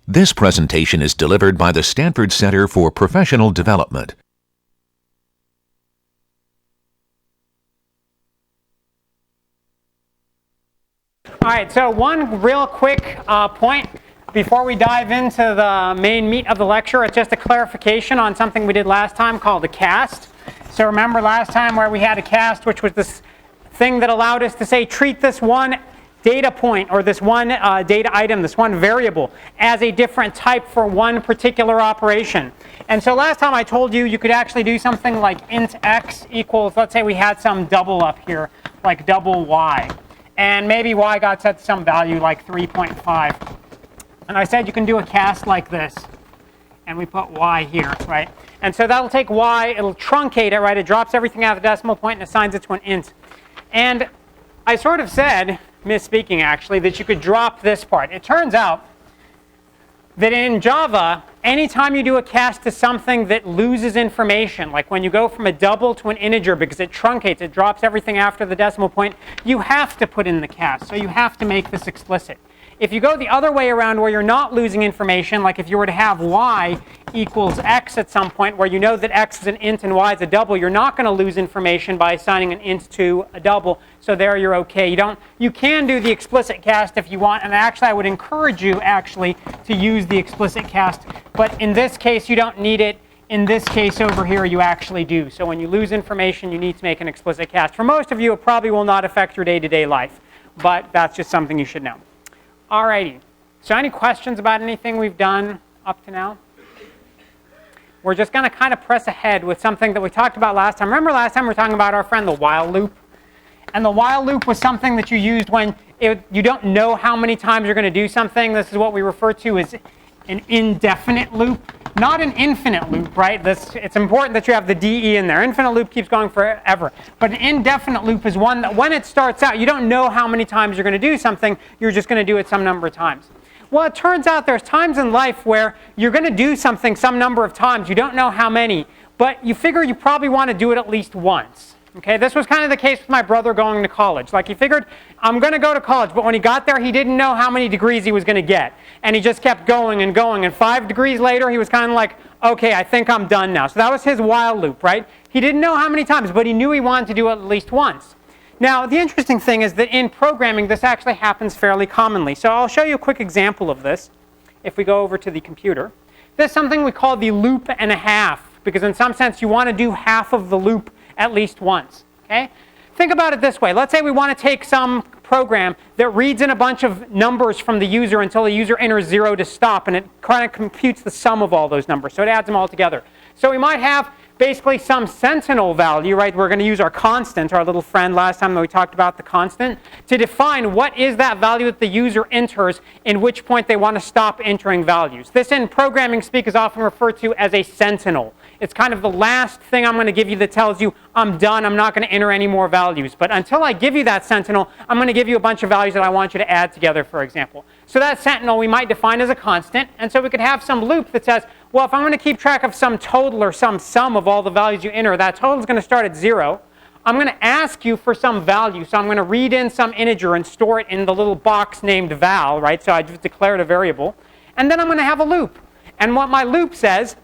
This presentation is delivered by the Stanford Center for Professional Development. All right, so one real quick point before we dive into the main meat of the lecture. It's just a clarification on something we did last time called a cast. So remember last time where we had a cast, which was this thing that allowed us to say treat this one data point or this one data item, this one variable, as a different type for one particular operation. And so last time I told you could actually do something like int x equals, let's say we had some double up here, like double y. And maybe y got set to some value like 3.5. And I said you can do a cast like this. And we put y here, right? And so that'll take y, it'll truncate it, right? It drops everything out of the decimal point and assigns it to an int. And I sort of said, misspeaking actually, that you could drop this part. It turns out that in Java, anytime you do a cast to something that loses information, like when you go from a double to an integer because it truncates, it drops everything after the decimal point, you have to put in the cast. So you have to make this explicit. If you go the other way around where you're not losing information, like if you were to have y equals x at some point where you know that x is an int and y is a double, you're not going to lose information by assigning an int to a double. So there you're okay. You can do the explicit cast if you want, and actually I would encourage you actually to use the explicit cast. But in this case you don't need it. In this case over here you actually do. So when you lose information you need to make an explicit cast. For most of you it probably will not affect your day-to-day life, but that's just something you should know. Alrighty, so any questions about anything we've done up to now? We're just going to kind of press ahead with something that we talked about last time. Remember last time we were talking about our friend the while loop? And the while loop was something that you used when you don't know how many times you're going to do something. This is what we refer to as an indefinite loop, not an infinite loop, right? It's important that you have the DE in there. Infinite loop keeps going forever. But an indefinite loop is one that when it starts out, you don't know how many times you're going to do something. You're just going to do it some number of times. Well, it turns out there's times in life where you're going to do something some number of times. You don't know how many, but you figure you probably want to do it at least once. Okay, this was kind of the case with my brother going to college. Like he figured, I'm going to go to college, but when he got there, he didn't know how many degrees he was going to get. And he just kept going and going. And 5 degrees later, he was kind of like, okay, I think I'm done now. So that was his while loop, right? He didn't know how many times, but he knew he wanted to do it at least once. Now, the interesting thing is that in programming, this actually happens fairly commonly. So I'll show you a quick example of this if we go over to the computer. This is something we call the loop and a half, because in some sense, you want to do half of the loop at least once. Okay? Think about it this way. Let's say we want to take some program that reads in a bunch of numbers from the user until the user enters 0 to stop, and it kind of computes the sum of all those numbers. So it adds them all together. So we might have basically some sentinel value, right? We're going to use our constant, our little friend last time that we talked about the constant, to define what is that value that the user enters, in which point they want to stop entering values. This in programming speak is often referred to as a sentinel. It's kind of the last thing I'm going to give you that tells you I'm done, I'm not going to enter any more values. But until I give you that sentinel, I'm going to give you a bunch of values that I want you to add together, for example. So that sentinel we might define as a constant, and so we could have some loop that says, well, if I'm going to keep track of some total or some sum of all the values you enter, that total is going to start at 0. I'm going to ask you for some value, so I'm going to read in some integer and store it in the little box named val, right? So I just declared a variable. And then I'm going to have a loop. And what my loop says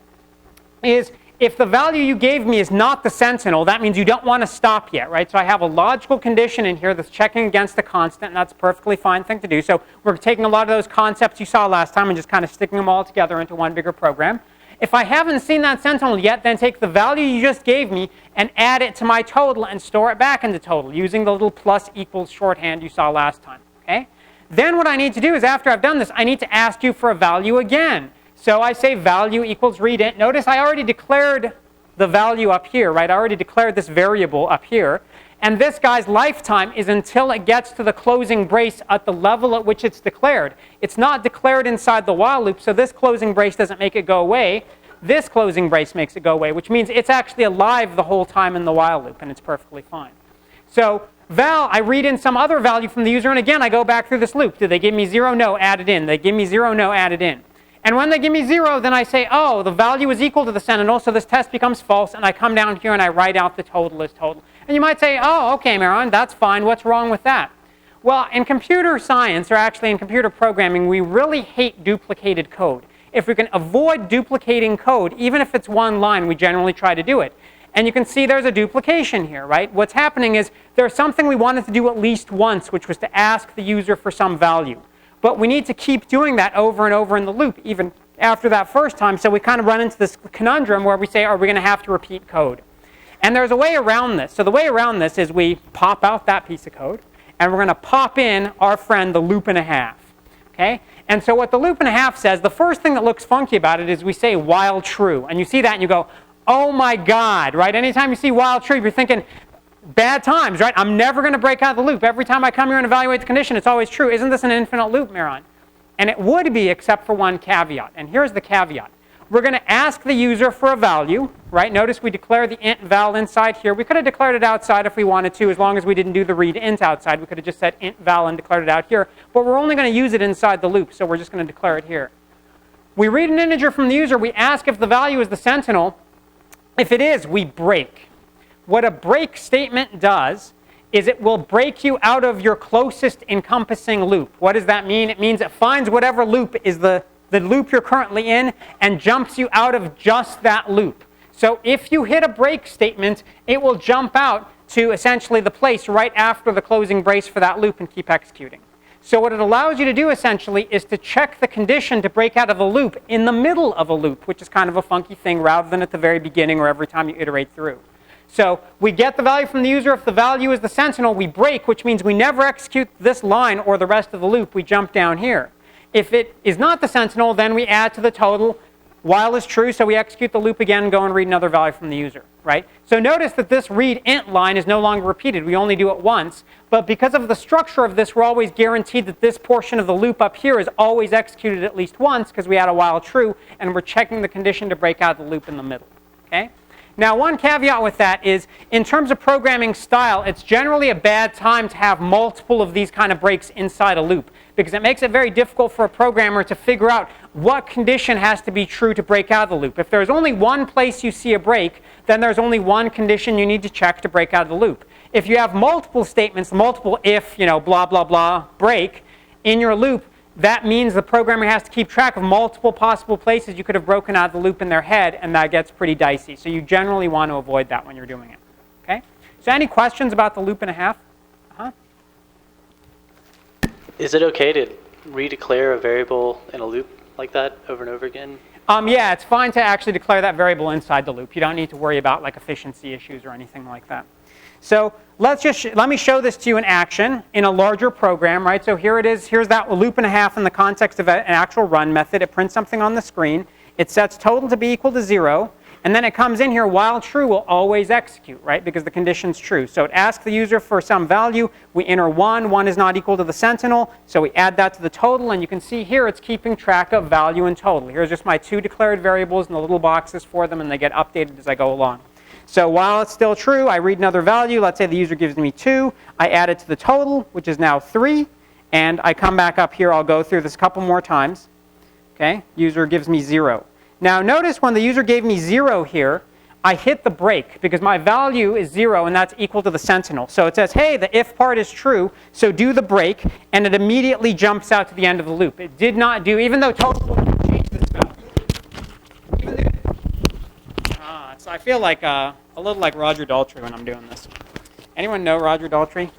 is, if the value you gave me is not the sentinel, that means you don't want to stop yet, right? So I have a logical condition in here that's checking against the constant, and that's a perfectly fine thing to do. So we're taking a lot of those concepts you saw last time and just kind of sticking them all together into one bigger program. If I haven't seen that sentinel yet, then take the value you just gave me and add it to my total and store it back into total using the little plus equals shorthand you saw last time, okay? Then what I need to do is, after I've done this, I need to ask you for a value again. So I say value equals read int. Notice I already declared the value up here, right? I already declared this variable up here. And this guy's lifetime is until it gets to the closing brace at the level at which it's declared. It's not declared inside the while loop, so this closing brace doesn't make it go away. This closing brace makes it go away, which means it's actually alive the whole time in the while loop, and it's perfectly fine. So val, I read in some other value from the user, and again, I go back through this loop. Did they give me 0? No, add it in. They give me 0? No, add it in. And when they give me 0, then I say, oh, the value is equal to the sentinel, so this test becomes false, and I come down here and I write out the total as total. And you might say, oh, okay, Maron, that's fine. What's wrong with that? Well, in computer science, or actually in computer programming, we really hate duplicated code. If we can avoid duplicating code, even if it's one line, we generally try to do it. And you can see there's a duplication here, right? What's happening is there's something we wanted to do at least once, which was to ask the user for some value. But we need to keep doing that over and over in the loop, even after that first time. So we kind of run into this conundrum where we say, are we going to have to repeat code? And there's a way around this. So the way around this is we pop out that piece of code, and we're going to pop in our friend, the loop and a half. Okay? And so what the loop and a half says, the first thing that looks funky about it is we say while true. And you see that and you go, oh my God, right? Anytime you see while true, you're thinking, bad times, right? I'm never going to break out the loop. Every time I come here and evaluate the condition, it's always true. Isn't this an infinite loop, Maron? And it would be, except for one caveat. And here's the caveat. We're going to ask the user for a value, right? Notice we declare the int val inside here. We could have declared it outside if we wanted to, as long as we didn't do the read int outside. We could have just said int val and declared it out here. But we're only going to use it inside the loop, so we're just going to declare it here. We read an integer from the user. We ask if the value is the sentinel. If it is, we break. What a break statement does is it will break you out of your closest encompassing loop. What does that mean? It means it finds whatever loop is the loop you're currently in and jumps you out of just that loop. So if you hit a break statement, it will jump out to essentially the place right after the closing brace for that loop and keep executing. So what it allows you to do essentially is to check the condition to break out of a loop in the middle of a loop, which is kind of a funky thing rather than at the very beginning or every time you iterate through. So we get the value from the user. If the value is the sentinel, we break, which means we never execute this line or the rest of the loop. We jump down here. If it is not the sentinel, then we add to the total while is true, so we execute the loop again and go and read another value from the user, right? So notice that this read int line is no longer repeated. We only do it once. But because of the structure of this, we're always guaranteed that this portion of the loop up here is always executed at least once because we add a while true, and we're checking the condition to break out the loop in the middle, okay? Now, one caveat with that is, in terms of programming style, it's generally a bad time to have multiple of these kind of breaks inside a loop, because it makes it very difficult for a programmer to figure out what condition has to be true to break out of the loop. If there's only one place you see a break, then there's only one condition you need to check to break out of the loop. If you have multiple statements, multiple if, blah, blah, blah, break in your loop, that means the programmer has to keep track of multiple possible places you could have broken out of the loop in their head, and that gets pretty dicey. So you generally want to avoid that when you're doing it. Okay? So any questions about the loop and a half? Is it okay to redeclare a variable in a loop like that over and over again? Yeah, it's fine to actually declare that variable inside the loop. You don't need to worry about like efficiency issues or anything like that. So let me show this to you in action in a larger program, right? So here it is. Here's that loop and a half in the context of an actual run method. It prints something on the screen. It sets total to be equal to 0. And then it comes in here, while true will always execute, right? Because the condition's true. So it asks the user for some value. We enter 1. 1 is not equal to the sentinel. So we add that to the total. And you can see here it's keeping track of value and total. Here's just my 2 declared variables and the little boxes for them. And they get updated as I go along. So while it's still true, I read another value. Let's say the user gives me 2. I add it to the total, which is now 3. And I come back up here. I'll go through this a couple more times. Okay? User gives me 0. Now notice when the user gave me 0 here, I hit the break because my value is 0 and that's equal to the sentinel. So it says, hey, the if part is true, so do the break, and it immediately jumps out to the end of the loop. It did not do, even though total would change this value. So I feel like a little like Roger Daltrey when I'm doing this. Anyone know Roger Daltrey,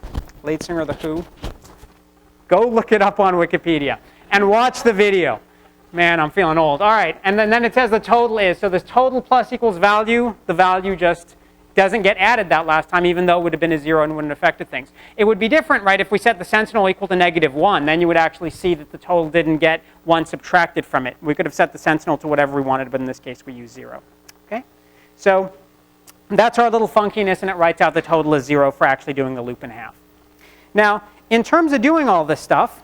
lead singer of The Who? Go look it up on Wikipedia and watch the video. Man, I'm feeling old. All right, and then it says the total is. So this total plus equals value. The value just doesn't get added that last time, even though it would have been a 0 and wouldn't have affected things. It would be different, right, if we set the sentinel equal to -1. Then you would actually see that the total didn't get 1 subtracted from it. We could have set the sentinel to whatever we wanted, but in this case we use 0. Okay? So that's our little funkiness, and it writes out the total as 0 for actually doing the loop and a half. Now, in terms of doing all this stuff,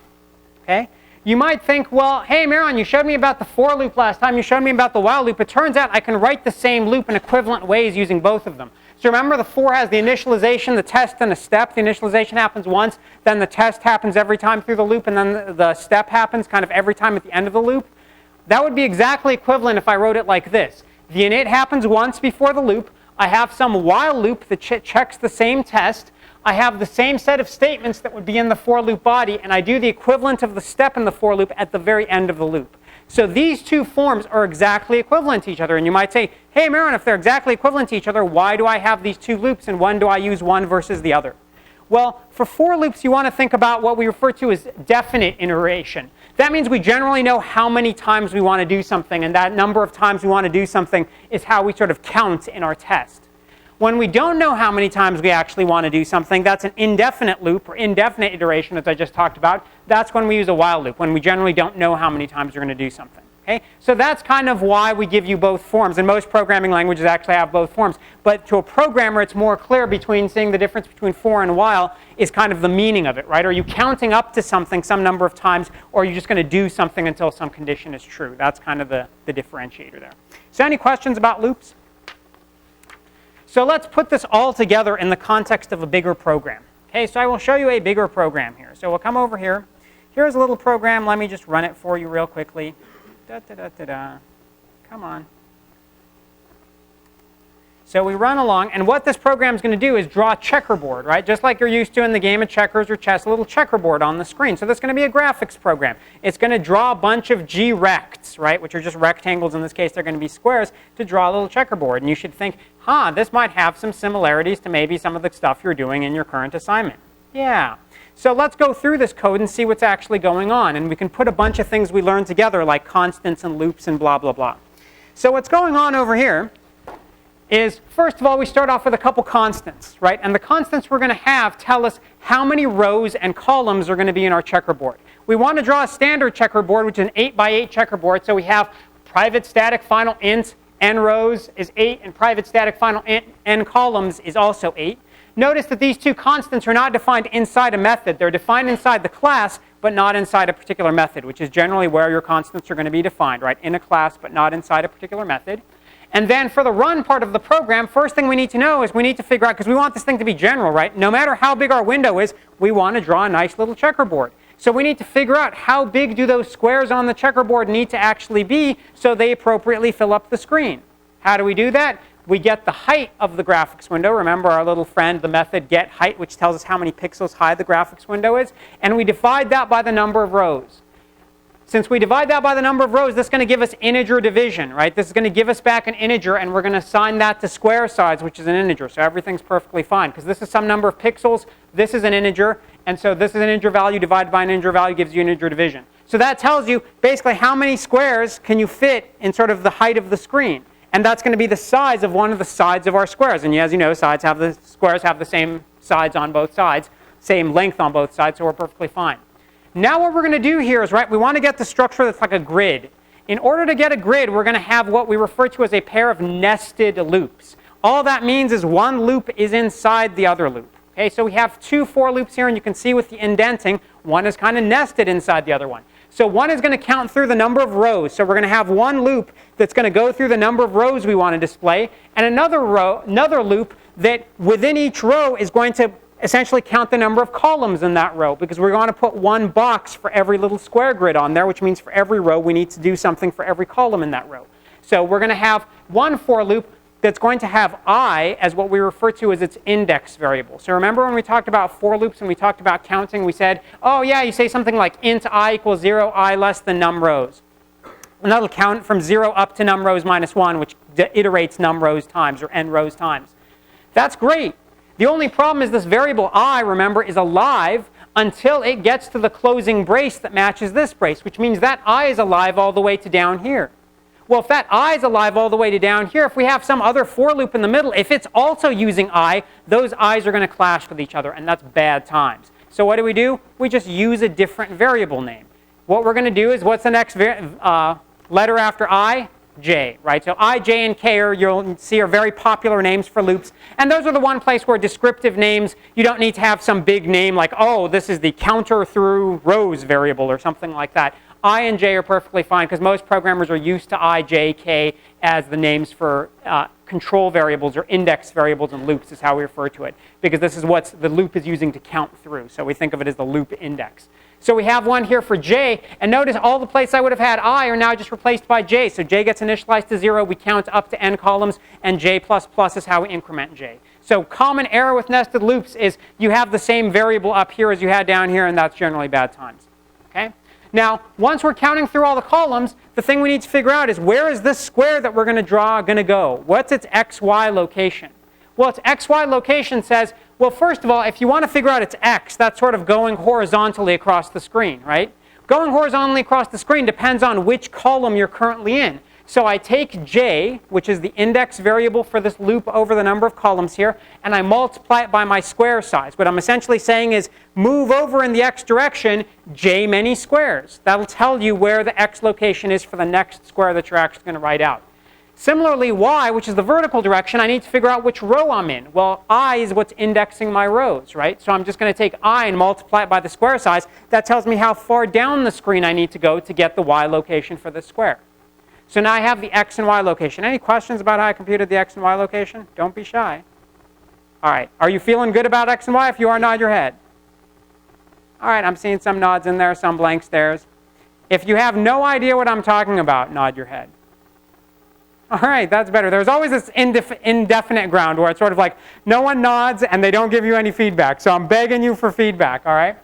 okay, you might think, well, hey, Maron, you showed me about the for loop last time. You showed me about the while loop. It turns out I can write the same loop in equivalent ways using both of them. So remember, the for has the initialization, the test, and a step. The initialization happens once. Then the test happens every time through the loop. And then the step happens kind of every time at the end of the loop. that would be exactly equivalent if I wrote it like this. The init happens once before the loop. I have some while loop that checks the same test. I have the same set of statements that would be in the for loop body, and I do the equivalent of the step in the for loop at the very end of the loop. So these two forms are exactly equivalent to each other. And you might say, hey, Marin, if they're exactly equivalent to each other, why do I have these two loops, and when do I use one versus the other? Well, for for loops, you want to think about what we refer to as definite iteration. That means we generally know how many times we want to do something, and that number of times we want to do something is how we sort of count in our test. When we don't know how many times we actually want to do something, that's an indefinite loop or indefinite iteration, as I just talked about. That's when we use a while loop, when we generally don't know how many times we're going to do something. Okay? So that's kind of why we give you both forms. And most programming languages actually have both forms. But to a programmer, it's more clear between seeing the difference between for and while is kind of the meaning of it, right? Are you counting up to something some number of times, or are you just going to do something until some condition is true? That's kind of the differentiator there. So any questions about loops? So let's put this all together in the context of a bigger program. Okay, so I will show you a bigger program here. So we'll come over here. Here's a little program. Let me just run it for you real quickly. Come on. So we run along, and what this program is going to do is draw a checkerboard, right? Just like you're used to in the game of checkers or chess, a little checkerboard on the screen. So this is going to be a graphics program. It's going to draw a bunch of G-rects, right, which are just rectangles. In this case, they're going to be squares, to draw a little checkerboard. And you should think, this might have some similarities to maybe some of the stuff you're doing in your current assignment. Yeah. So let's go through this code and see what's actually going on. And we can put a bunch of things we learned together, like constants and loops and blah, blah, blah. So what's going on over here is, first of all, we start off with a couple constants, right? And the constants we're going to have tell us how many rows and columns are going to be in our checkerboard. We want to draw a standard checkerboard, which is an 8 by 8 checkerboard. So we have private static final int n rows is 8, and private static final int n columns is also 8. Notice that these two constants are not defined inside a method. They're defined inside the class, but not inside a particular method, which is generally where your constants are going to be defined, right? In a class, but not inside a particular method. And then for the run part of the program, first thing we need to know is we need to figure out, because we want this thing to be general, right? No matter how big our window is, we want to draw a nice little checkerboard. So we need to figure out how big do those squares on the checkerboard need to actually be so they appropriately fill up the screen. How do we do that? We get the height of the graphics window. Remember our little friend, the method getHeight, which tells us how many pixels high the graphics window is. And we divide that by the number of rows. Since we divide that by the number of rows, this is going to give us integer division, right? This is going to give us back an integer, and we're going to assign that to square size, which is an integer. So everything's perfectly fine, because this is some number of pixels. This is an integer, and so this is an integer value divided by an integer value gives you an integer division. So that tells you basically how many squares can you fit in sort of the height of the screen. And that's going to be the size of one of the sides of our squares. And as you know, squares have the same sides on both sides, same length on both sides, so we're perfectly fine. Now what we're going to do here is, right, we want to get the structure that's like a grid. In order to get a grid, we're going to have what we refer to as a pair of nested loops. All that means is one loop is inside the other loop. Okay, so we have two for loops here, and you can see with the indenting, one is kind of nested inside the other one. So one is going to count through the number of rows. So we're going to have one loop that's going to go through the number of rows we want to display, and another loop that within each row is going to essentially count the number of columns in that row, because we're going to put one box for every little square grid on there, which means for every row we need to do something for every column in that row. So we're going to have one for loop that's going to have I as what we refer to as its index variable. So remember when we talked about for loops and we talked about counting, we said, oh yeah, you say something like int I equals 0, I less than num rows. And that'll count from 0 up to num rows minus 1, which iterates num rows times, or n rows times. That's great. The only problem is this variable I, remember, is alive until it gets to the closing brace that matches this brace, which means that I is alive all the way to down here. Well, if that I is alive all the way to down here, if we have some other for loop in the middle, if it's also using I, those I's are going to clash with each other, and that's bad times. So what do? We just use a different variable name. What we're going to do is, what's the next letter after I? J, right? So I, J, and K you'll see are very popular names for loops. And those are the one place where descriptive names, you don't need to have some big name like, oh, this is the counter through rows variable or something like that. I and J are perfectly fine, because most programmers are used to I, J, K as the names for control variables or index variables and loops is how we refer to it, because this is what the loop is using to count through. So we think of it as the loop index. So we have one here for j, and notice all the places I would have had I are now just replaced by j. So j gets initialized to 0, we count up to n columns, and j++ is how we increment j. So common error with nested loops is you have the same variable up here as you had down here, and that's generally bad times. Okay? Now, once we're counting through all the columns, the thing we need to figure out is where is this square that we're going to draw going to go? What's its xy location? Well, its xy location says, well, first of all, if you want to figure out its x, that's sort of going horizontally across the screen, right? Going horizontally across the screen depends on which column you're currently in. So I take j, which is the index variable for this loop over the number of columns here, and I multiply it by my square size. What I'm essentially saying is move over in the x direction j many squares. That'll tell you where the x location is for the next square that you're actually going to write out. Similarly, y, which is the vertical direction, I need to figure out which row I'm in. Well, I is what's indexing my rows, right? So I'm just going to take I and multiply it by the square size. That tells me how far down the screen I need to go to get the y location for this square. So now I have the x and y location. Any questions about how I computed the x and y location? Don't be shy. All right. Are you feeling good about x and y? If you are, nod your head. All right. I'm seeing some nods in there, some blank stares. If you have no idea what I'm talking about, nod your head. All right. That's better. There's always this indefinite ground where it's sort of like no one nods and they don't give you any feedback. So I'm begging you for feedback. All right.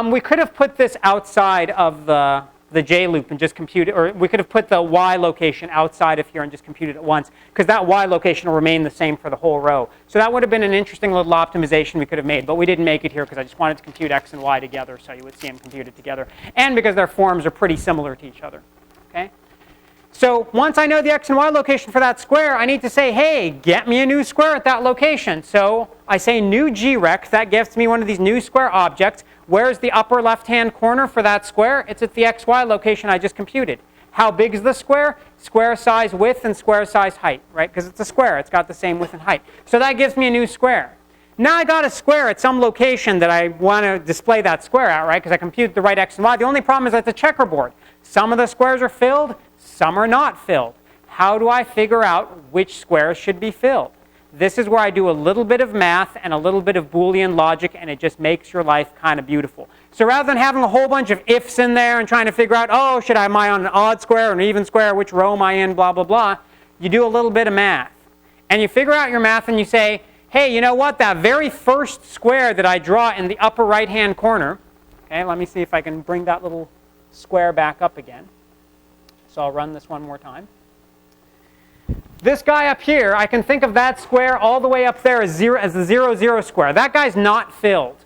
We could have put this outside of the j loop and just compute it, or we could have put the y location outside of here and just computed it once, because that y location will remain the same for the whole row. So that would have been an interesting little optimization we could have made, but we didn't make it here because I just wanted to compute x and y together so you would see them computed together, and because their forms are pretty similar to each other. Okay? So once I know the x and y location for that square, I need to say, hey, get me a new square at that location. So I say new grec. That gives me one of these new square objects. Where's the upper left-hand corner for that square? It's at the xy location I just computed. How big is the square? Square size width and square size height, right? Because it's a square. It's got the same width and height. So that gives me a new square. Now I got a square at some location that I want to display that square at, right? Because I computed the right x and y. The only problem is that it's a checkerboard. Some of the squares are filled. Some are not filled. How do I figure out which squares should be filled? This is where I do a little bit of math and a little bit of Boolean logic, and it just makes your life kind of beautiful. So rather than having a whole bunch of ifs in there and trying to figure out, oh, am I on an odd square or an even square, which row am I in, blah, blah, blah, you do a little bit of math. And you figure out your math and you say, hey, you know what, that very first square that I draw in the upper right-hand corner, okay, let me see if I can bring that little square back up again. So I'll run this one more time. This guy up here, I can think of that square all the way up there as the 0, 0 square. That guy's not filled.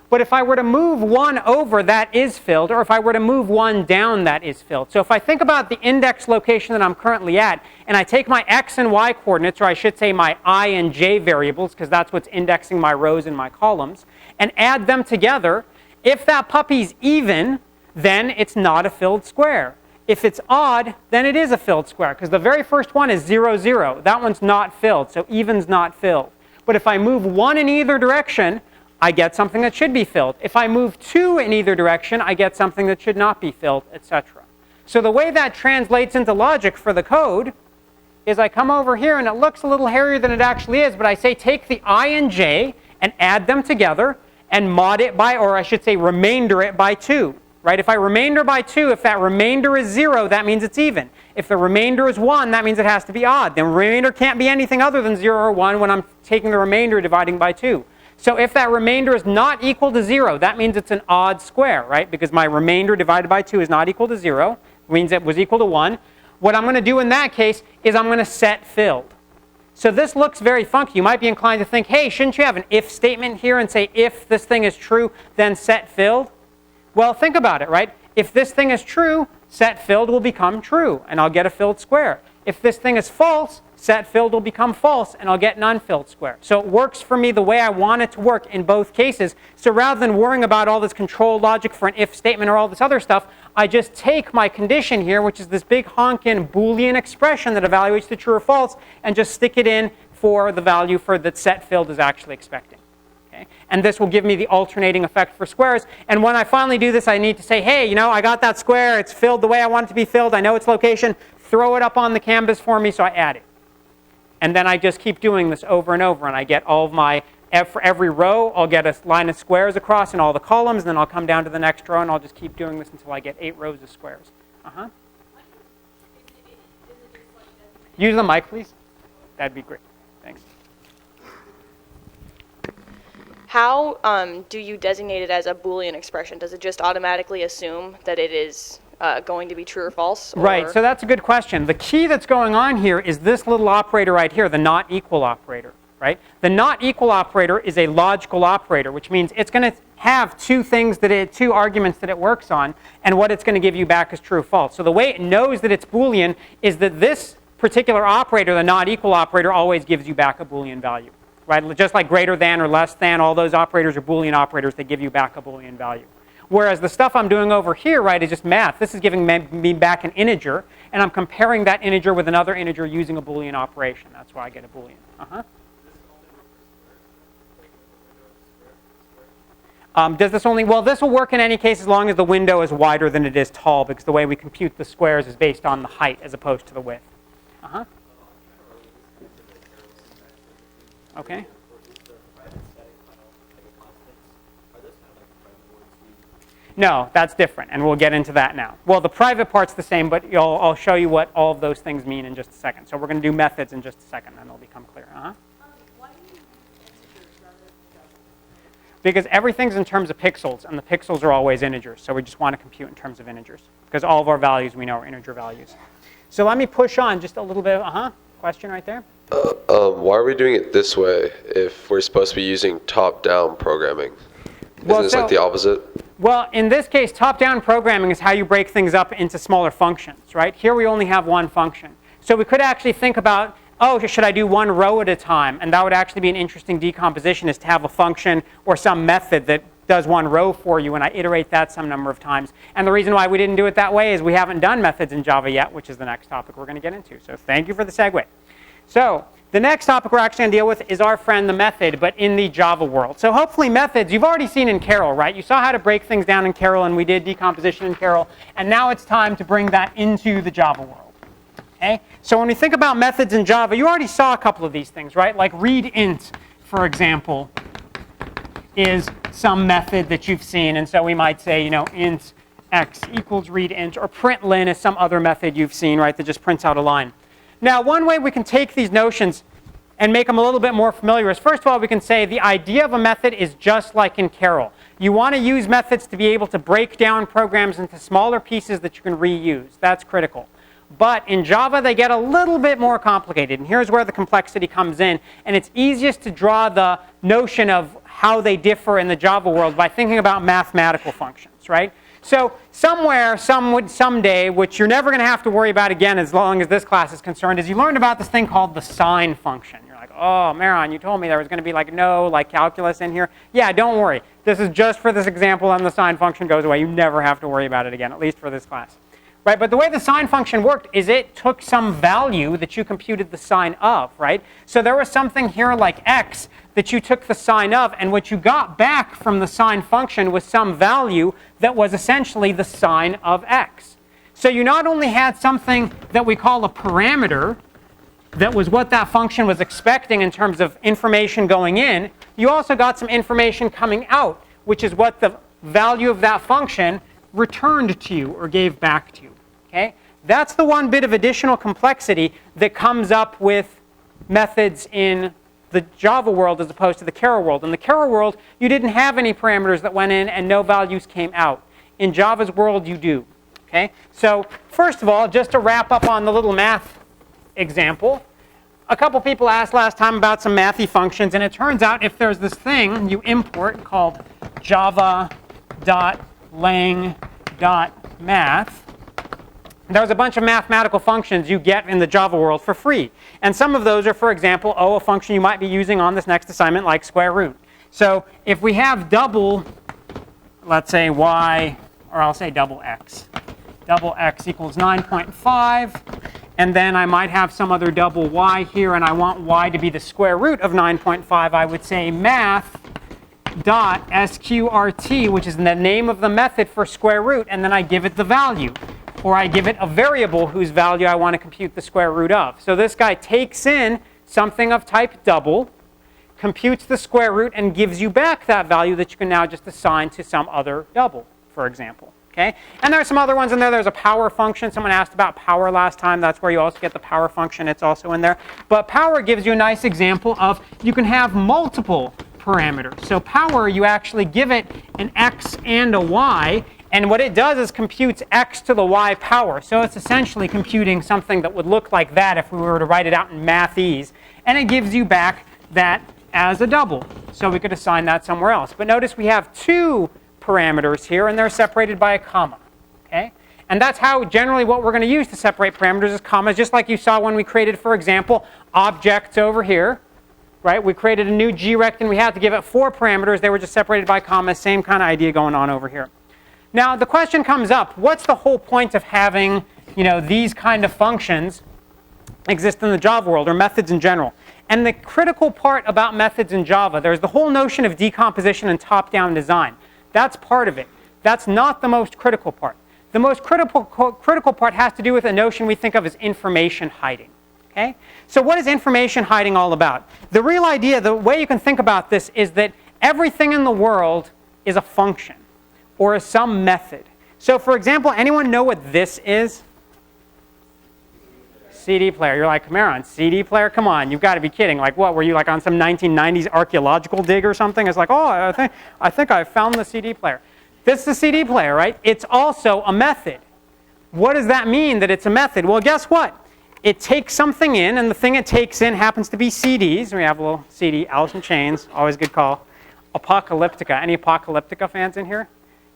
But if I were to move 1 over, that is filled. Or if I were to move 1 down, that is filled. So if I think about the index location that I'm currently at, and I take my x and y coordinates, or I should say my I and j variables, because that's what's indexing my rows and my columns, and add them together, if that puppy's even, then it's not a filled square. If it's odd, then it is a filled square, because the very first one is 0, 0. That one's not filled, so even's not filled. But if I move 1 in either direction, I get something that should be filled. If I move 2 in either direction, I get something that should not be filled, etc. So the way that translates into logic for the code is I come over here, and it looks a little hairier than it actually is, but I say take the I and j and add them together and mod it by, or I should say remainder it by 2. Right? If I remainder by 2, if that remainder is 0, that means it's even. If the remainder is 1, that means it has to be odd. The remainder can't be anything other than 0 or 1 when I'm taking the remainder dividing by 2. So if that remainder is not equal to 0, that means it's an odd square, right? Because my remainder divided by 2 is not equal to 0. It means it was equal to 1. What I'm going to do in that case is I'm going to set filled. So this looks very funky. You might be inclined to think, hey, shouldn't you have an if statement here and say if this thing is true, then set filled? Well, think about it, right? If this thing is true, set filled will become true, and I'll get a filled square. If this thing is false, set filled will become false, and I'll get an unfilled square. So it works for me the way I want it to work in both cases. So rather than worrying about all this control logic for an if statement or all this other stuff, I just take my condition here, which is this big honkin' Boolean expression that evaluates the true or false, and just stick it in for the value for that set filled is actually expecting. Okay? And this will give me the alternating effect for squares. And when I finally do this, I need to say, hey, you know, I got that square. It's filled the way I want it to be filled. I know its location. Throw it up on the canvas for me, so I add it. And then I just keep doing this over and over, and I get all of my, for every row, I'll get a line of squares across in all the columns, and then I'll come down to the next row, and I'll just keep doing this until I get 8 rows of squares. Use the mic, please. That'd be great. Thanks. How do you designate it as a Boolean expression? Does it just automatically assume that it is going to be true or false? Or? Right, so that's a good question. The key that's going on here is this little operator right here, the not equal operator, right? The not equal operator is a logical operator, which means it's going to have two arguments that it works on, and what it's going to give you back is true or false. So the way it knows that it's Boolean is that this particular operator, the not equal operator, always gives you back a Boolean value. Right? Just like greater than or less than, all those operators are Boolean operators that give you back a Boolean value. Whereas the stuff I'm doing over here, right, is just math. This is giving me back an integer, and I'm comparing that integer with another integer using a Boolean operation. That's why I get a Boolean. Does this only, well, this will work in any case as long as the window is wider than it is tall, because the way we compute the squares is based on the height as opposed to the width. Okay. No, that's different, and we'll get into that now. Well, the private part's the same, but I'll show you what all of those things mean in just a second. So we're going to do methods in just a second, and it'll become clear. Why do you use integers rather than decimals? Because everything's in terms of pixels, and the pixels are always integers. So we just want to compute in terms of integers, because all of our values we know are integer values. So let me push on just a little bit. Question right there. Why are we doing it this way if we're supposed to be using top-down programming? Isn't this like the opposite? Well, in this case, top-down programming is how you break things up into smaller functions, right? Here we only have one function. So we could actually think about, oh, should I do one row at a time? And that would actually be an interesting decomposition, is to have a function or some method that does one row for you, and I iterate that some number of times. And the reason why we didn't do it that way is we haven't done methods in Java yet, which is the next topic we're going to get into. So thank you for the segue. So the next topic we're actually going to deal with is our friend the method, but in the Java world. So hopefully methods, you've already seen in Carol, right? You saw how to break things down in Carol, and we did decomposition in Carol. And now it's time to bring that into the Java world. Okay? So when we think about methods in Java, you already saw a couple of these things, right? Like readInt, for example, is some method that you've seen. And so we might say, int x equals readInt, or println is some other method you've seen, right, that just prints out a line. Now, one way we can take these notions and make them a little bit more familiar is, first of all, we can say the idea of a method is just like in Carol. You want to use methods to be able to break down programs into smaller pieces that you can reuse. That's critical. But in Java, they get a little bit more complicated. And here's where the complexity comes in. And it's easiest to draw the notion of how they differ in the Java world by thinking about mathematical functions, right? So somewhere, someday, which you're never going to have to worry about again as long as this class is concerned, is you learned about this thing called the sine function. You're like, oh, Maron, you told me there was going to be no calculus in here. Yeah, don't worry. This is just for this example, and the sine function goes away. You never have to worry about it again, at least for this class. Right, but the way the sine function worked is it took some value that you computed the sine of, right? So there was something here like x that you took the sine of, and what you got back from the sine function was some value that was essentially the sine of x. So you not only had something that we call a parameter, that was what that function was expecting in terms of information going in, you also got some information coming out, which is what the value of that function returned to you or gave back to you. Okay? That's the one bit of additional complexity that comes up with methods in the Java world as opposed to the Carol world. In the Carol world, you didn't have any parameters that went in and no values came out. In Java's world, you do. Okay? So first of all, just to wrap up on the little math example, a couple people asked last time about some mathy functions, and it turns out if there's this thing you import called java.lang.math, there's a bunch of mathematical functions you get in the Java world for free. And some of those are, for example, a function you might be using on this next assignment, like square root. So if we have double, let's say y, or I'll say double x equals 9.5, and then I might have some other double y here, and I want y to be the square root of 9.5, I would say math.sqrt, which is the name of the method for square root, and then I give it the value. Or I give it a variable whose value I want to compute the square root of. So this guy takes in something of type double, computes the square root, and gives you back that value that you can now just assign to some other double, for example. Okay? And there are some other ones in there. There's a power function. Someone asked about power last time. That's where you also get the power function. It's also in there. But power gives you a nice example of you can have multiple parameters. So power, you actually give it an x and a y. And what it does is computes x to the y power. So it's essentially computing something that would look like that if we were to write it out in mathese. And it gives you back that as a double. So we could assign that somewhere else. But notice we have two parameters here, and they're separated by a comma. Okay? And that's how generally what we're going to use to separate parameters is commas, just like you saw when we created, for example, objects over here. Right? We created a new grect, and we had to give it 4 parameters. They were just separated by commas. Same kind of idea going on over here. Now, the question comes up, what's the whole point of having, these kind of functions exist in the Java world, or methods in general? And the critical part about methods in Java, there's the whole notion of decomposition and top-down design. That's part of it. That's not the most critical part. The most critical part has to do with a notion we think of as information hiding. Okay? So what is information hiding all about? The real idea, the way you can think about this is that everything in the world is a function or is some method. So for example, anyone know what this is? CD player. You're like, Cameron, CD player? Come on, you've got to be kidding. Like what, were you like on some 1990s archaeological dig or something? It's like, oh, I think I found the CD player. This is the CD player, right? It's also a method. What does that mean that it's a method? Well, guess what? It takes something in, and the thing it takes in happens to be CDs. We have a little CD, Alice in Chains, always a good call. Apocalyptica. Any Apocalyptica fans in here?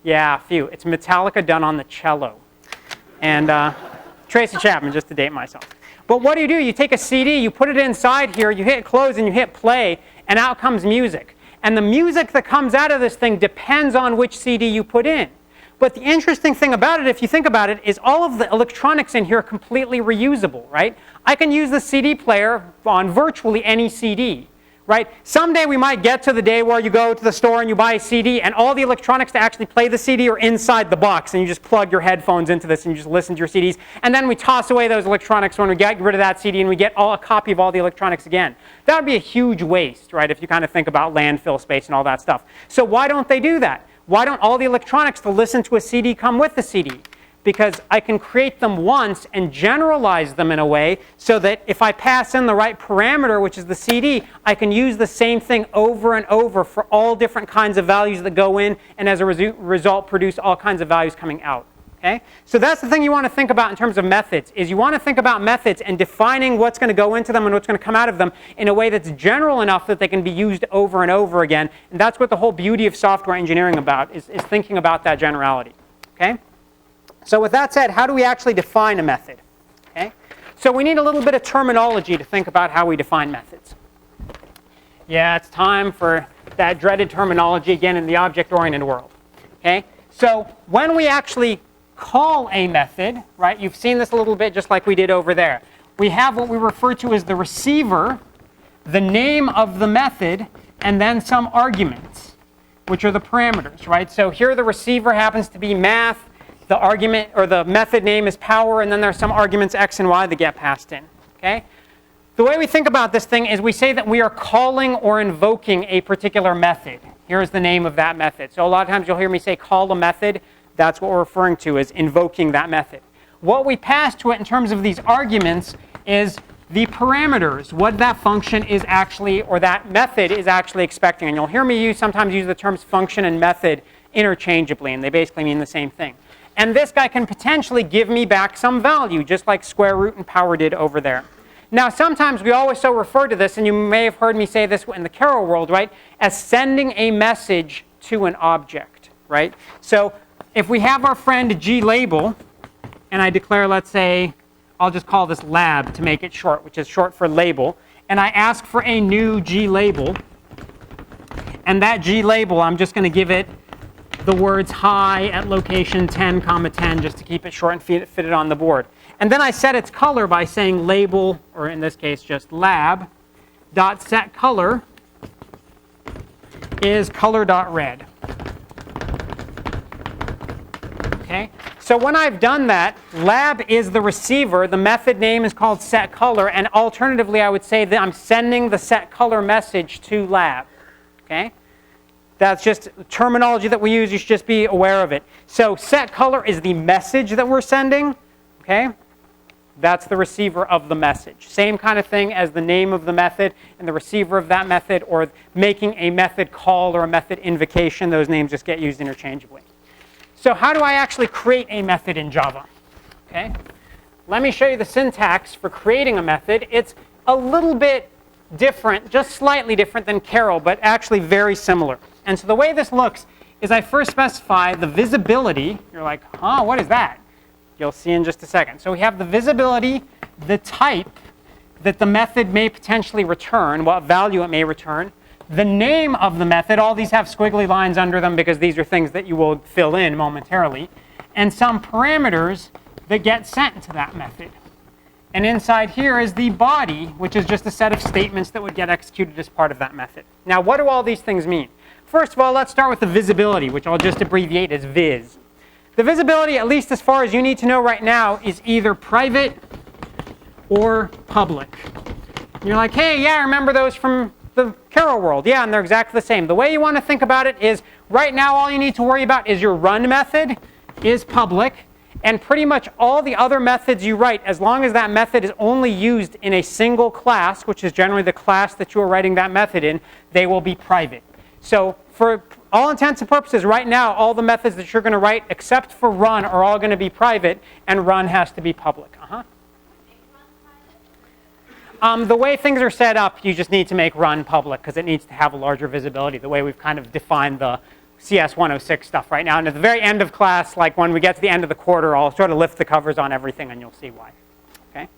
Yeah, a few. It's Metallica done on the cello. And Tracy Chapman, just to date myself. But what do? You take a CD, you put it inside here, you hit close, and you hit play, and out comes music. And the music that comes out of this thing depends on which CD you put in. But the interesting thing about it, if you think about it, is all of the electronics in here are completely reusable, right? I can use the CD player on virtually any CD, right? Someday we might get to the day where you go to the store and you buy a CD and all the electronics to actually play the CD are inside the box, and you just plug your headphones into this and you just listen to your CDs. And then we toss away those electronics when we get rid of that CD and we get a copy of all the electronics again. That would be a huge waste, right, if you kind of think about landfill space and all that stuff. So why don't they do that? Why don't all the electronics to listen to a CD come with the CD? Because I can create them once and generalize them in a way so that if I pass in the right parameter, which is the CD, I can use the same thing over and over for all different kinds of values that go in, and as a result produce all kinds of values coming out. Okay? So that's the thing you want to think about in terms of methods, is you want to think about methods and defining what's going to go into them and what's going to come out of them in a way that's general enough that they can be used over and over again. And that's what the whole beauty of software engineering is thinking about that generality. Okay? So with that said, how do we actually define a method? Okay? So we need a little bit of terminology to think about how we define methods. Yeah, it's time for that dreaded terminology again in the object-oriented world. Okay? So when we actually call a method, right, you've seen this a little bit just like we did over there. We have what we refer to as the receiver, the name of the method, and then some arguments, which are the parameters, right? So here the receiver happens to be math. The argument or the method name is power, and then there's some arguments x and y that get passed in. Okay? The way we think about this thing is we say that we are calling or invoking a particular method. Here's the name of that method. So a lot of times you'll hear me say call a method. That's what we're referring to as invoking that method. What we pass to it in terms of these arguments is the parameters, what that function is actually, or that method is actually expecting. And you'll hear me sometimes use the terms function and method interchangeably, and they basically mean the same thing. And this guy can potentially give me back some value, just like square root and power did over there. Now, sometimes we always so refer to this, and you may have heard me say this in the Carol world, right, as sending a message to an object, right? So if we have our friend glabel, and I declare, let's say, I'll just call this lab to make it short, which is short for label, and I ask for a new glabel, and that glabel, I'm just going to give it the words hi at location 10, 10, just to keep it short and fit it on the board. And then I set its color by saying label, or in this case just lab, dot set color is color.red. Okay? Okay? So when I've done that, lab is the receiver. The method name is called setColor. And alternatively, I would say that I'm sending the setColor message to lab. Okay? That's just terminology that we use. You should just be aware of it. So setColor is the message that we're sending. Okay? That's the receiver of the message. Same kind of thing as the name of the method and the receiver of that method, or making a method call or a method invocation. Those names just get used interchangeably. So how do I actually create a method in Java? Okay? Let me show you the syntax for creating a method. It's a little bit different, just slightly different than Carol, but actually very similar. And so the way this looks is I first specify the visibility. You're like, huh, what is that? You'll see in just a second. So we have the visibility, the type that the method may potentially return, what value it may return, the name of the method. All these have squiggly lines under them because these are things that you will fill in momentarily, and some parameters that get sent to that method. And inside here is the body, which is just a set of statements that would get executed as part of that method. Now, what do all these things mean? First of all, let's start with the visibility, which I'll just abbreviate as viz. The visibility, at least as far as you need to know right now, is either private or public. And you're like, hey, yeah, I remember those from the Carol world. Yeah, and they're exactly the same. The way you want to think about it is, right now all you need to worry about is your run method is public, and pretty much all the other methods you write, as long as that method is only used in a single class, which is generally the class that you are writing that method in, they will be private. So for all intents and purposes, right now, all the methods that you're going to write, except for run, are all going to be private, and run has to be public. The way things are set up, you just need to make run public because it needs to have a larger visibility, the way we've kind of defined the cs106 stuff right now. And at the very end of class, like when we get to the end of the quarter, I'll sort of lift the covers on everything, and you'll see why. Okay?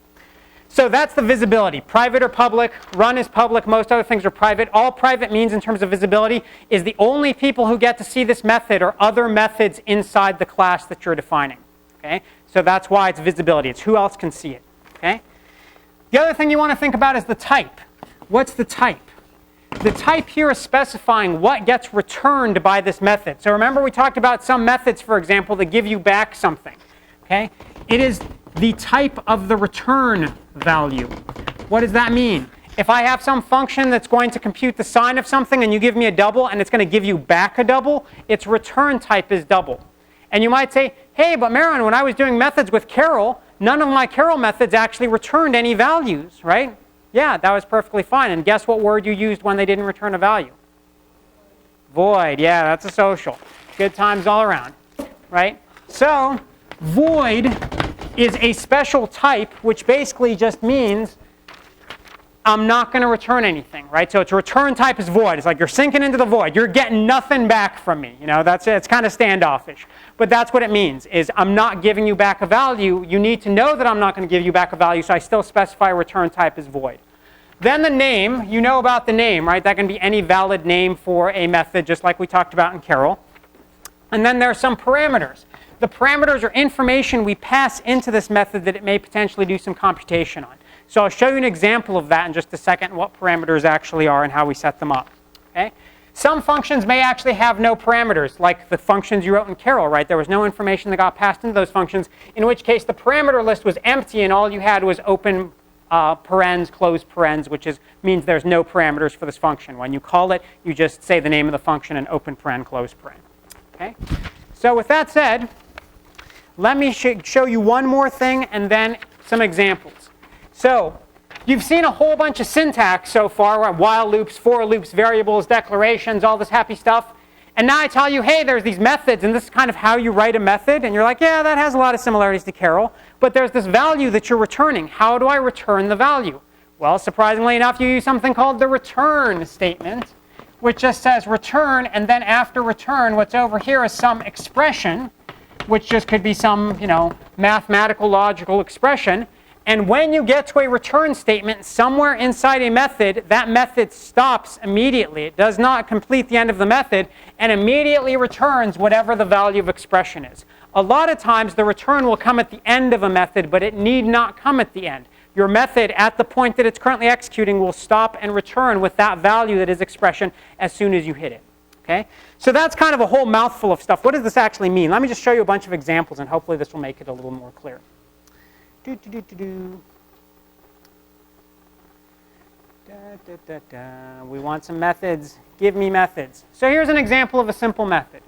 So that's the visibility. Private or public. Run is public. Most other things are private. All private means in terms of visibility is the only people who get to see this method are other methods inside the class that you're defining. Okay? So that's why it's visibility. It's who else can see it. Okay? The other thing you want to think about is the type. What's the type? The type here is specifying what gets returned by this method. So remember we talked about some methods, for example, that give you back something. Okay? It is the type of the return value. What does that mean? If I have some function that's going to compute the sign of something and you give me a double and it's going to give you back a double, its return type is double. And you might say, hey, but Marin, when I was doing methods with Carol, none of my Carol methods actually returned any values, right? Yeah, that was perfectly fine. And guess what word you used when they didn't return a value? Void. Yeah, that's a social. Good times all around, right? So void is a special type, which basically just means I'm not going to return anything, right? So its return type is void. It's like you're sinking into the void. You're getting nothing back from me. You know, that's it. It's kind of standoffish. But that's what it means, is I'm not giving you back a value. You need to know that I'm not going to give you back a value, so I still specify return type as void. Then the name, you know about the name, right? That can be any valid name for a method, just like we talked about in Carol. And then there are some parameters. The parameters are information we pass into this method that it may potentially do some computation on. So I'll show you an example of that in just a second, what parameters actually are and how we set them up. Okay? Some functions may actually have no parameters, like the functions you wrote in Carol, right? There was no information that got passed into those functions, in which case the parameter list was empty and all you had was open parens, close parens, which means there's no parameters for this function. When you call it, you just say the name of the function and open paren, close paren. Okay? So with that said, let me show you one more thing and then some examples. So you've seen a whole bunch of syntax so far, right? While loops, for loops, variables, declarations, all this happy stuff. And now I tell you, hey, there's these methods, and this is kind of how you write a method. And you're like, yeah, that has a lot of similarities to Carol. But there's this value that you're returning. How do I return the value? Well, surprisingly enough, you use something called the return statement, which just says return, and then after return, what's over here is some expression, which just could be some, mathematical logical expression. And when you get to a return statement somewhere inside a method, that method stops immediately. It does not complete the end of the method and immediately returns whatever the value of expression is. A lot of times the return will come at the end of a method, but it need not come at the end. Your method, at the point that it's currently executing, will stop and return with that value that is expression as soon as you hit it. Okay? So that's kind of a whole mouthful of stuff. What does this actually mean? Let me just show you a bunch of examples, and hopefully this will make it a little more clear. We want some methods. Give me methods. So here's an example of a simple method.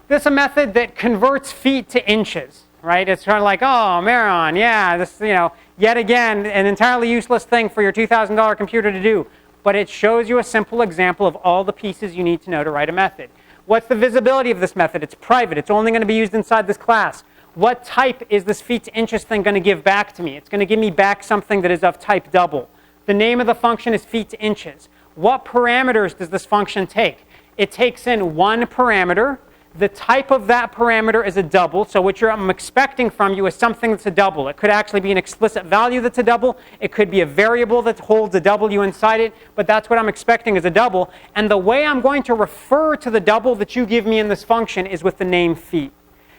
This is a method that converts feet to inches, right? It's kind of like, oh, Maron, yeah, this, yet again, an entirely useless thing for your $2,000 computer to do. But it shows you a simple example of all the pieces you need to know to write a method. What's the visibility of this method? It's private. It's only going to be used inside this class. What type is this feet to inches thing going to give back to me? It's going to give me back something that is of type double. The name of the function is feet to inches. What parameters does this function take? It takes in one parameter. The type of that parameter is a double. So what I'm expecting from you is something that's a double. It could actually be an explicit value that's a double. It could be a variable that holds a W inside it. But that's what I'm expecting is a double. And the way I'm going to refer to the double that you give me in this function is with the name feet.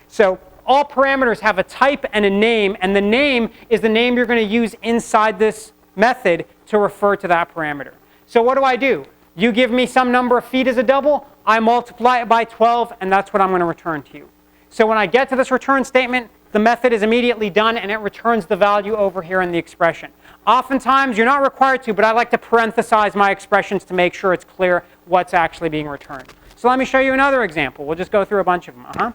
So all parameters have a type and a name. And the name is the name you're going to use inside this method to refer to that parameter. So what do? You give me some number of feet as a double, I multiply it by 12, and that's what I'm going to return to you. So when I get to this return statement, the method is immediately done, and it returns the value over here in the expression. Oftentimes, you're not required to, but I like to parenthesize my expressions to make sure it's clear what's actually being returned. So let me show you another example. We'll just go through a bunch of them.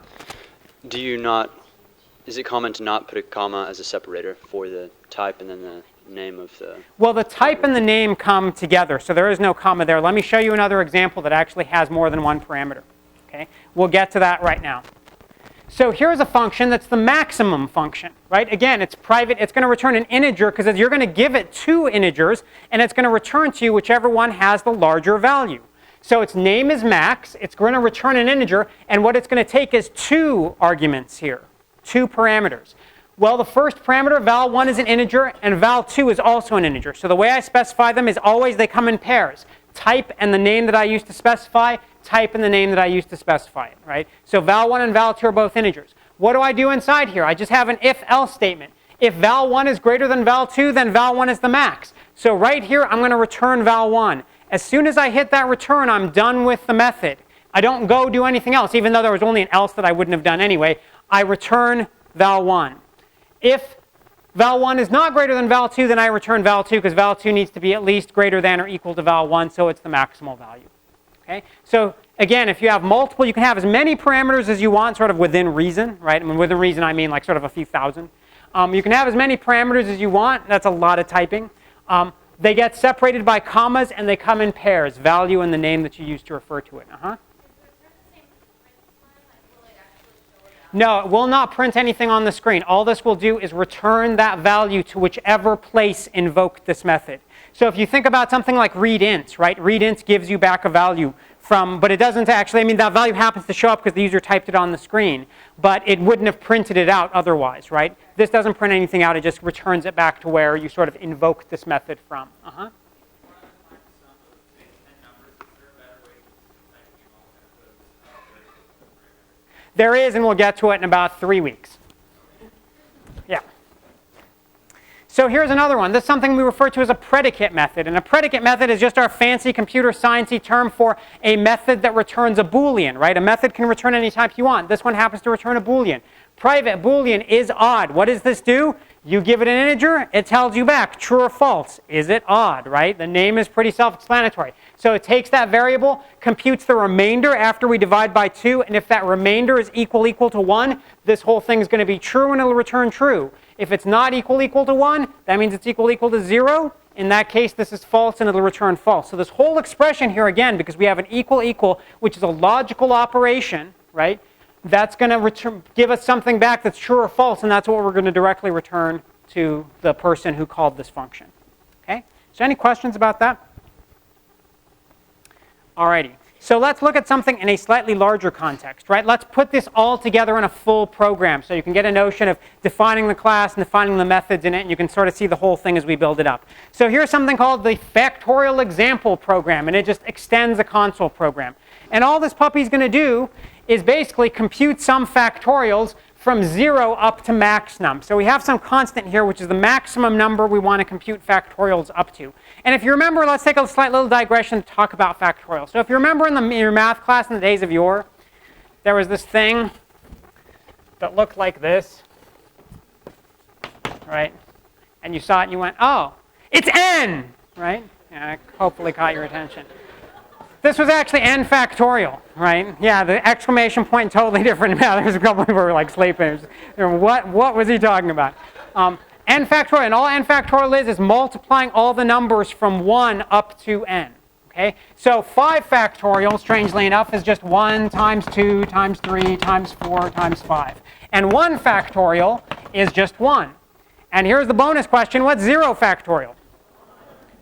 Is it common to not put a comma as a separator for the type and then the name of the... Well, the type and the name come together, so there is no comma there. Let me show you another example that actually has more than one parameter. Okay? We'll get to that right now. So here's a function that's the maximum function, right? Again, it's private. It's going to return an integer because you're going to give it two integers, and it's going to return to you whichever one has the larger value. So its name is max. It's going to return an integer, and what it's going to take is two arguments here, two parameters. Well, the first parameter, val1, is an integer, and val2 is also an integer. So the way I specify them is always they come in pairs. Type and the name that I used to specify, type and the name that I used to specify it, right? So val1 and val2 are both integers. What do I do inside here? I just have an if-else statement. If val1 is greater than val2, then val1 is the max. So right here, I'm going to return val1. As soon as I hit that return, I'm done with the method. I don't go do anything else, even though there was only an else that I wouldn't have done anyway. I return val1. If val1 is not greater than val2, then I return val2 because val2 needs to be at least greater than or equal to val1, so it's the maximal value. Okay? So again, if you have multiple, you can have as many parameters as you want, sort of within reason, right? I mean, within reason, I mean like sort of a few thousand. You can have as many parameters as you want. That's a lot of typing. They get separated by commas, and they come in pairs, value and the name that you use to refer to it. No, it will not print anything on the screen. All this will do is return that value to whichever place invoked this method. So if you think about something like readInt, right? readInt gives you back a value from, but it doesn't actually, I mean, that value happens to show up because the user typed it on the screen, but it wouldn't have printed it out otherwise, right? This doesn't print anything out. It just returns it back to where you sort of invoked this method from. There is, and we'll get to it in about 3 weeks. Yeah. So here's another one. This is something we refer to as a predicate method. And a predicate method is just our fancy computer sciencey term for a method that returns a Boolean, right? A method can return any type you want. This one happens to return a Boolean. Private Boolean is odd. What does this do? You give it an integer, it tells you back true or false. Is it odd, right? The name is pretty self-explanatory. So it takes that variable, computes the remainder after we divide by 2, and if that remainder is equal to 1, this whole thing is going to be true and it'll return true. If it's not equal to 1, that means it's equal to 0. In that case, this is false and it'll return false. So this whole expression here, again, because we have an equal, which is a logical operation, right? That's going to give us something back that's true or false, and that's what we're going to directly return to the person who called this function. Okay? So any questions about that? Alrighty. So let's look at something in a slightly larger context, right? Let's put this all together in a full program so you can get a notion of defining the class and defining the methods in it, and you can sort of see the whole thing as we build it up. So here's something called the factorial example program, and it just extends a console program. And all this puppy's going to do is basically compute some factorials from 0 up to max num. So we have some constant here, which is the maximum number we want to compute factorials up to. And if you remember, let's take a slight little digression to talk about factorial. So if you remember in your math class in the days of yore, there was this thing that looked like this, right? And you saw it and you went, oh, it's n, right? Yeah, I hopefully caught your attention. This was actually n factorial, right? Yeah, the exclamation point totally different. Yeah, there's a couple people who were like sleeping. What was he talking about? N factorial, and all n factorial is multiplying all the numbers from 1 up to n. Okay? So 5 factorial, strangely enough, is just 1 times 2 times 3 times 4 times 5. And 1 factorial is just 1. And here's the bonus question, what's 0 factorial?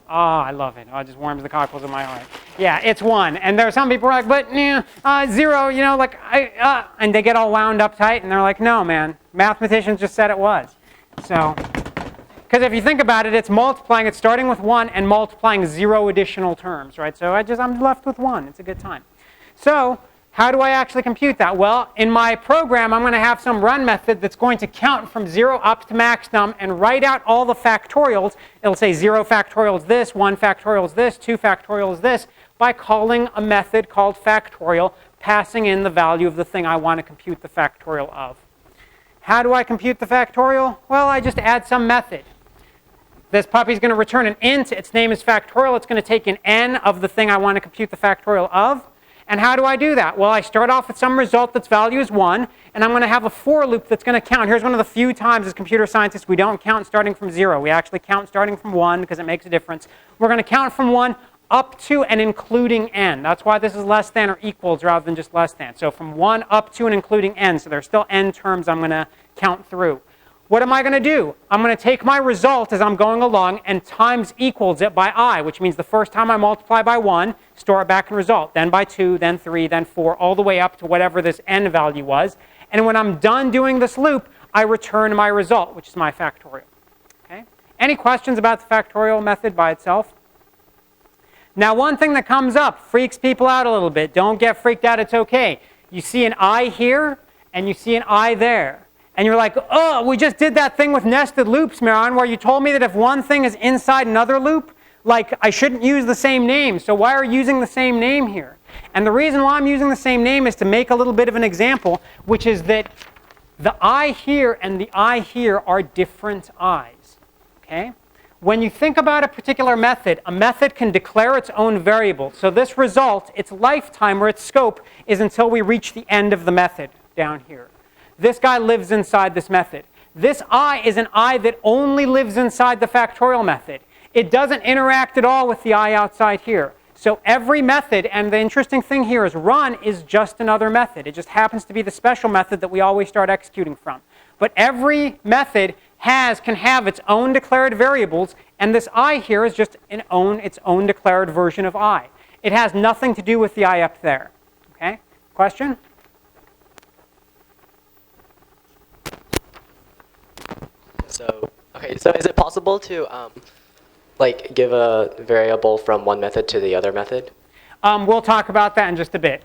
Oh, I love it. Oh, it just warms the cockles of my heart. Yeah, it's 1. And there are some people who are like, but 0, you know, like, and they get all wound up tight, and they're like, no, man, mathematicians just said it was. So, because if you think about it, it's multiplying, it's starting with 1 and multiplying 0 additional terms, right? So I'm left with 1. It's a good time. So, how do I actually compute that? Well, in my program, I'm going to have some run method that's going to count from 0 up to max num and write out all the factorials. It'll say 0 factorial is this, 1 factorial is this, 2 factorial is this, by calling a method called factorial, passing in the value of the thing I want to compute the factorial of. How do I compute the factorial? Well, I just add some method. This puppy's going to return an int. Its name is factorial. It's going to take an n of the thing I want to compute the factorial of. And how do I do that? Well, I start off with some result that's value is 1, and I'm going to have a for loop that's going to count. Here's one of the few times as computer scientists we don't count starting from 0. We actually count starting from 1 because it makes a difference. We're going to count from 1 up to and including n. That's why this is less than or equals rather than just less than. So from 1 up to and including n. So there's still n terms I'm going to count through. What am I going to do? I'm going to take my result as I'm going along and times equals it by I, which means the first time I multiply by 1, store it back in result, then by 2, then 3, then 4, all the way up to whatever this n value was. And when I'm done doing this loop, I return my result, which is my factorial. Okay? Any questions about the factorial method by itself? Now, one thing that comes up, freaks people out a little bit. Don't get freaked out, it's okay. You see an I here, and you see an I there. And you're like, oh, we just did that thing with nested loops, Maron, where you told me that if one thing is inside another loop, like I shouldn't use the same name. So why are you using the same name here? And the reason why I'm using the same name is to make a little bit of an example, which is that the I here and the I here are different I's. Okay? When you think about a particular method, a method can declare its own variable. So this result, its lifetime or its scope, is until we reach the end of the method down here. This guy lives inside this method. This I is an I that only lives inside the factorial method. It doesn't interact at all with the I outside here. So every method, and the interesting thing here is run is just another method. It just happens to be the special method that we always start executing from. But every method can have its own declared variables, and this I here is just its own declared version of I. It has nothing to do with the I up there. Okay? Question? So is it possible to like give a variable from one method to the other method? We'll talk about that in just a bit.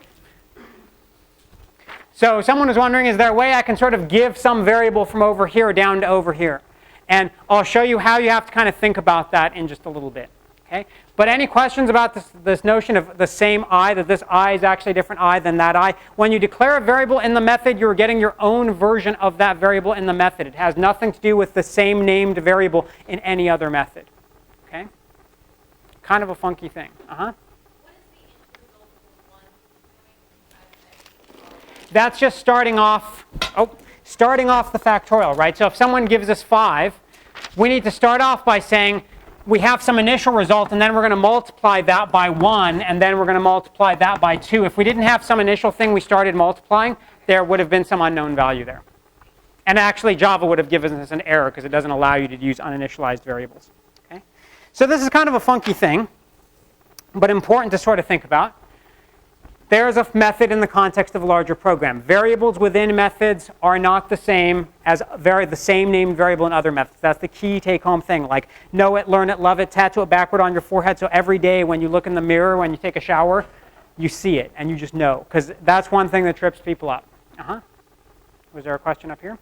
So someone was wondering, is there a way I can sort of give some variable from over here down to over here? And I'll show you how you have to kind of think about that in just a little bit. Okay? But any questions about this notion of the same I, that this I is actually a different I than that I? When you declare a variable in the method, you're getting your own version of that variable in the method. It has nothing to do with the same named variable in any other method. Okay? Kind of a funky thing. That's just starting off the factorial, right? So if someone gives us 5, we need to start off by saying, we have some initial result, and then we're going to multiply that by 1, and then we're going to multiply that by 2. If we didn't have some initial thing we started multiplying, there would have been some unknown value there. And actually, Java would have given us an error because it doesn't allow you to use uninitialized variables. Okay? So this is kind of a funky thing, but important to sort of think about. There's a method in the context of a larger program. Variables within methods are not the same as the same named variable in other methods. That's the key take-home thing. Like know it, learn it, love it, tattoo it backward on your forehead. So every day when you look in the mirror, when you take a shower, you see it and you just know. Because that's one thing that trips people up. Was there a question up here?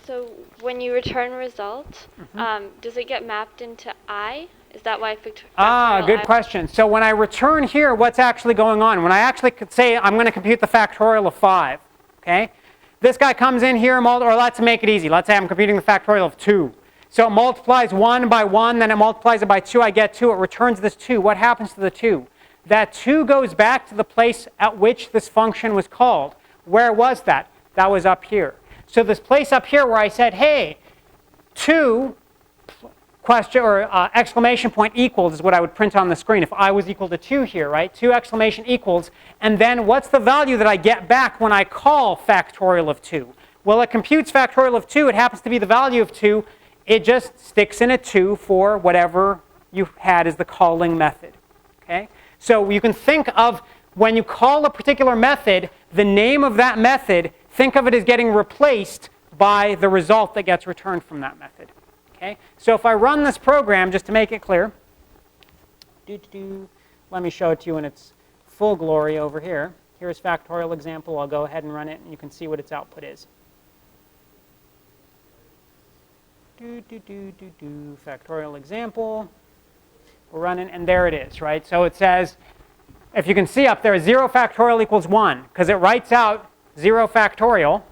So when you return result, does it get mapped into I? Is that why Good question. So when I return here, what's actually going on? When I actually could say I'm going to compute the factorial of 5, okay? This guy comes in here, or let's make it easy. Let's say I'm computing the factorial of 2. So it multiplies 1 by 1, then it multiplies it by 2. I get 2. It returns this 2. What happens to the 2? That 2 goes back to the place at which this function was called. Where was that? That was up here. So this place up here where I said, hey, 2 question or exclamation point equals is what I would print on the screen if I was equal to 2 here, right? 2 exclamation equals. And then what's the value that I get back when I call factorial of 2? Well, it computes factorial of 2. It happens to be the value of 2. It just sticks in a 2 for whatever you had as the calling method. Okay? So you can think of when you call a particular method, the name of that method, think of it as getting replaced by the result that gets returned from that method. Okay? So if I run this program, just to make it clear, let me show it to you in its full glory over here. Here's factorial example. I'll go ahead and run it, and you can see what its output is. Factorial example. We're running, and there it is, right? So it says, if you can see up there, 0 factorial equals 1, because it writes out 0 factorial,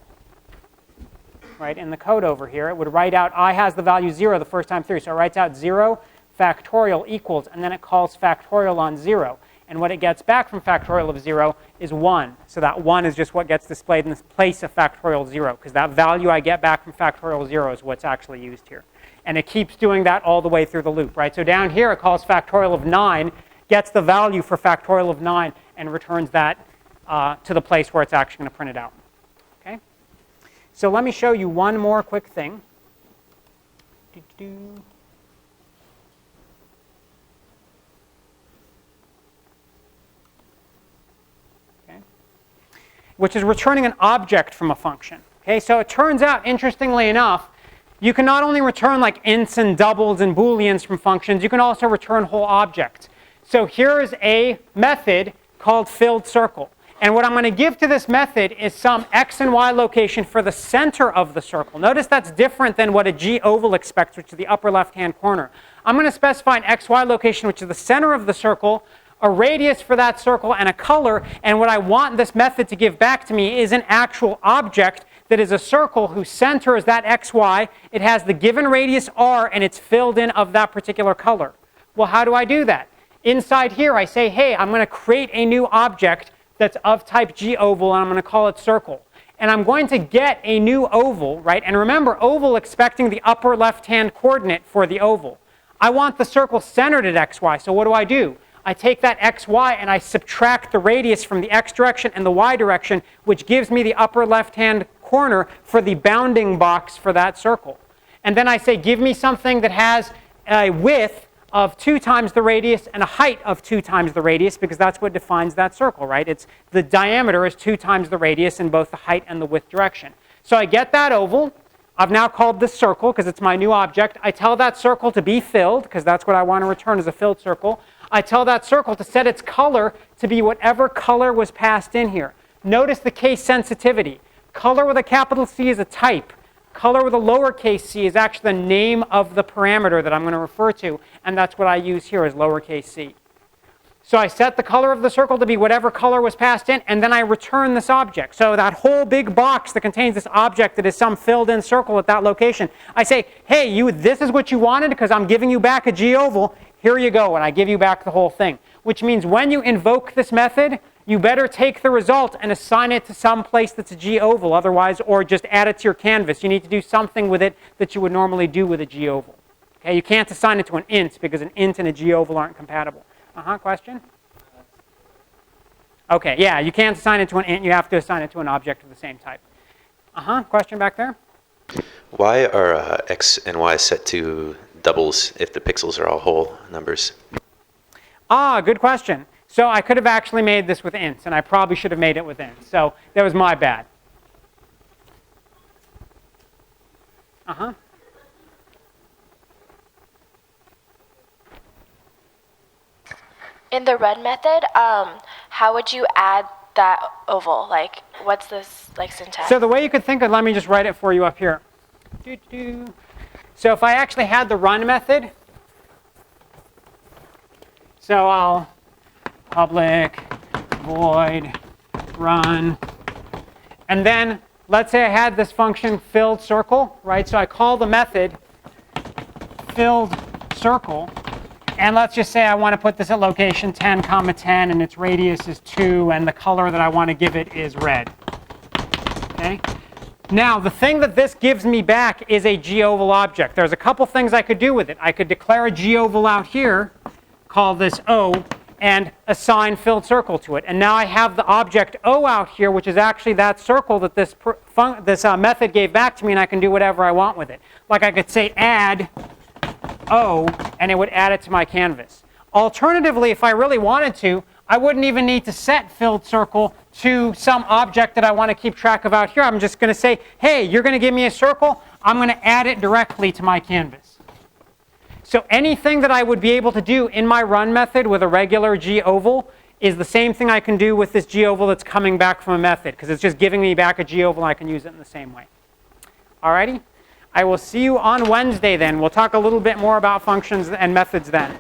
right, in the code over here. It would write out I has the value 0 the first time through. So it writes out 0 factorial equals, and then it calls factorial on 0. And what it gets back from factorial of 0 is 1. So that 1 is just what gets displayed in the place of factorial 0, because that value I get back from factorial 0 is what's actually used here. And it keeps doing that all the way through the loop, right? So down here it calls factorial of 9, gets the value for factorial of 9, and returns that to the place where it's actually going to print it out. Okay? So let me show you one more quick thing. Okay. Which is returning an object from a function. Okay, so it turns out, interestingly enough, you can not only return like ints and doubles and booleans from functions, you can also return whole objects. So here is a method called filled circle. And what I'm going to give to this method is some x and y location for the center of the circle. Notice that's different than what a G oval expects, which is the upper left-hand corner. I'm going to specify an x, y location, which is the center of the circle, a radius for that circle, and a color. And what I want this method to give back to me is an actual object that is a circle whose center is that x, y. It has the given radius r, and it's filled in of that particular color. Well, how do I do that? Inside here, I say, hey, I'm going to create a new object that's of type G oval, and I'm going to call it circle. And I'm going to get a new oval, right? And remember, oval expecting the upper left-hand coordinate for the oval. I want the circle centered at xy, so what do? I take that xy and I subtract the radius from the x direction and the y direction, which gives me the upper left-hand corner for the bounding box for that circle. And then I say, give me something that has a width of 2 times the radius and a height of 2 times the radius, because that's what defines that circle, right? It's the diameter is 2 times the radius in both the height and the width direction. So I get that oval. I've now called this circle because it's my new object. I tell that circle to be filled, because that's what I want to return as a filled circle. I tell that circle to set its color to be whatever color was passed in here. Notice the case sensitivity. Color with a capital C is a type. Color with a lowercase c is actually the name of the parameter that I'm going to refer to, and that's what I use here as lowercase c. So I set the color of the circle to be whatever color was passed in, and then I return this object. So that whole big box that contains this object that is some filled-in circle at that location, I say, hey, this is what you wanted because I'm giving you back a G oval. Here you go, and I give you back the whole thing. Which means when you invoke this method, you better take the result and assign it to some place that's a G oval, otherwise, or just add it to your canvas. You need to do something with it that you would normally do with a G oval. Okay, you can't assign it to an int because an int and a G oval aren't compatible. Question? Okay, yeah, you can't assign it to an int. You have to assign it to an object of the same type. Question back there? Why are x and y set to doubles if the pixels are all whole numbers? Good question. So I could have actually made this with ints, and I probably should have made it with ints. So that was my bad. In the run method, how would you add that oval? Like, what's this like syntax? So the way you could think of, let me just write it for you up here. So if I actually had the run method, so I'll public void run, and then let's say I had this function filled circle, right? So I call the method filled circle, and let's just say I want to put this at location 10, 10, and its radius is 2, and the color that I want to give it is red. Okay? Now, the thing that this gives me back is a goval object. There's a couple things I could do with it. I could declare a goval out here, call this O, and assign filled circle to it. And now I have the object O out here, which is actually that circle that this method gave back to me, and I can do whatever I want with it. Like I could say add O, and it would add it to my canvas. Alternatively, if I really wanted to, I wouldn't even need to set filled circle to some object that I want to keep track of out here. I'm just going to say, hey, you're going to give me a circle. I'm going to add it directly to my canvas. So anything that I would be able to do in my run method with a regular goval is the same thing I can do with this goval that's coming back from a method, because it's just giving me back a goval, and I can use it in the same way. Alrighty? I will see you on Wednesday then. We'll talk a little bit more about functions and methods then.